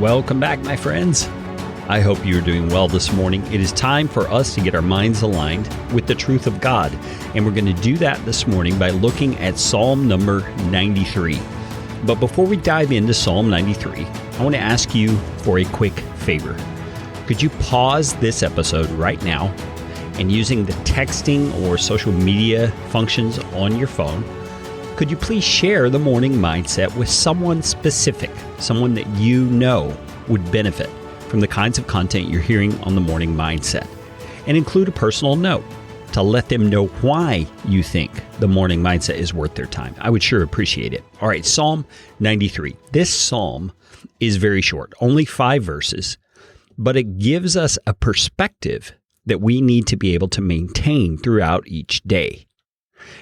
Welcome back, my friends. I hope you're doing well this morning. It is time for us to get our minds aligned with the truth of God. And we're going to do that this morning by looking at Psalm number 93. But before we dive into Psalm 93, I want to ask you for a quick favor. Could you pause this episode right now and using the texting or social media functions on your phone, could you please share the morning mindset with someone specific, someone that you know would benefit from the kinds of content you're hearing on the morning mindset, and include a personal note to let them know why you think the morning mindset is worth their time. I would sure appreciate it. All right, Psalm 93. This psalm is very short, only 5 verses, but it gives us a perspective that we need to be able to maintain throughout each day.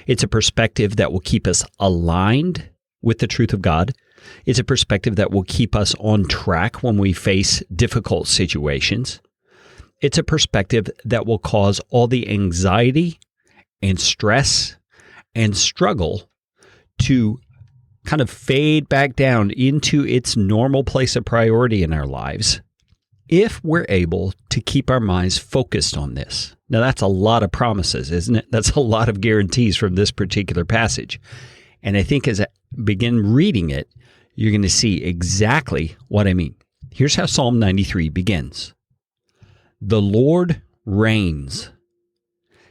It's a perspective that will keep us aligned with the truth of God. It's a perspective that will keep us on track when we face difficult situations. It's a perspective that will cause all the anxiety and stress and struggle to kind of fade back down into its normal place of priority in our lives if we're able to keep our minds focused on this. Now, that's a lot of promises, isn't it? That's a lot of guarantees from this particular passage. And I think as I begin reading it, you're going to see exactly what I mean. Here's how Psalm 93 begins. The Lord reigns.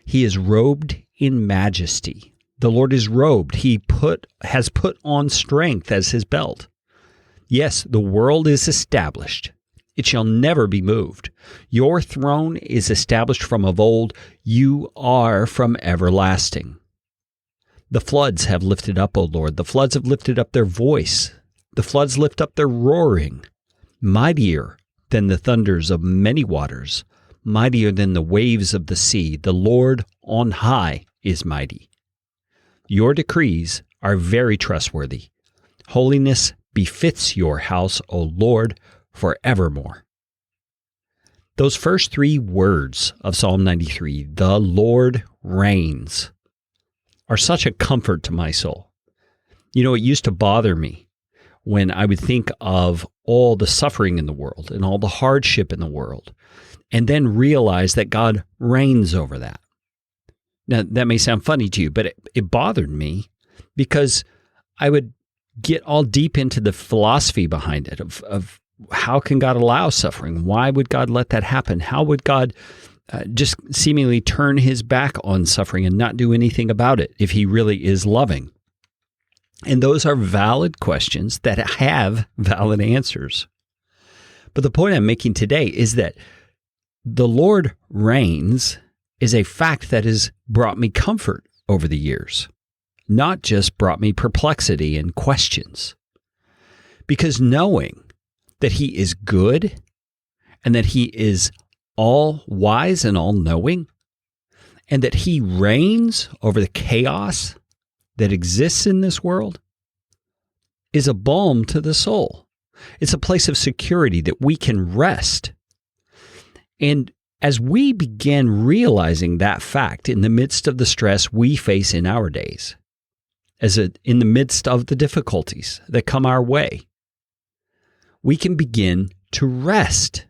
He is robed in majesty. The Lord is robed. He has put on strength as his belt. Yes, the world is established. It shall never be moved. Your throne is established from of old. You are from everlasting. The floods have lifted up, O Lord. The floods have lifted up their voice. The floods lift up their roaring. Mightier than the thunders of many waters, mightier than the waves of the sea. The Lord on high is mighty. Your decrees are very trustworthy. Holiness befits your house, O Lord, forevermore. Those first 3 words of Psalm 93, the Lord reigns, are such a comfort to my soul. You know, it used to bother me when I would think of all the suffering in the world and all the hardship in the world, and then realize that God reigns over that. Now, that may sound funny to you, but it bothered me because I would get all deep into the philosophy behind it of how can God allow suffering? Why would God let that happen? How would God just seemingly turn his back on suffering and not do anything about it if he really is loving? And those are valid questions that have valid answers. But the point I'm making today is that the Lord reigns is a fact that has brought me comfort over the years, not just brought me perplexity and questions. Because knowing that he is good and that he is all wise and all knowing, and that he reigns over the chaos that exists in this world, is a balm to the soul. It's a place of security that we can rest. And as we begin realizing that fact in the midst of the stress we face in our days, in the midst of the difficulties that come our way, we can begin to rest.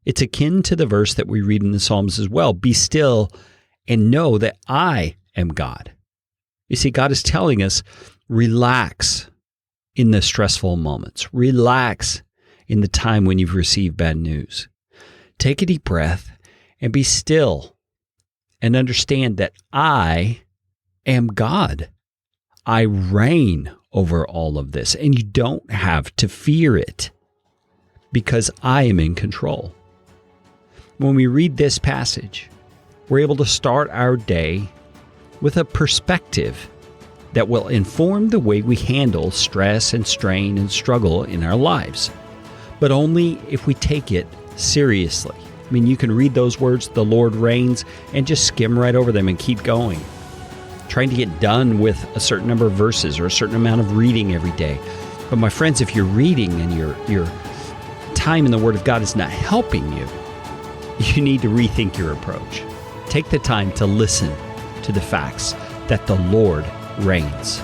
It's akin to the verse that we read in the Psalms as well. Be still and know that I am God. You see, God is telling us, relax in the stressful moments. Relax in the time when you've received bad news. Take a deep breath and be still and understand that I am God. I reign over all of this, and you don't have to fear it because I am in control. When we read this passage, we're able to start our day with a perspective that will inform the way we handle stress and strain and struggle in our lives, but only if we take it seriously. I mean, you can read those words, the Lord reigns, and just skim right over them and keep going, trying to get done with a certain number of verses or a certain amount of reading every day. But my friends, if you're reading and your time in the Word of God is not helping you, you need to rethink your approach. Take the time to listen to the facts that the Lord reigns.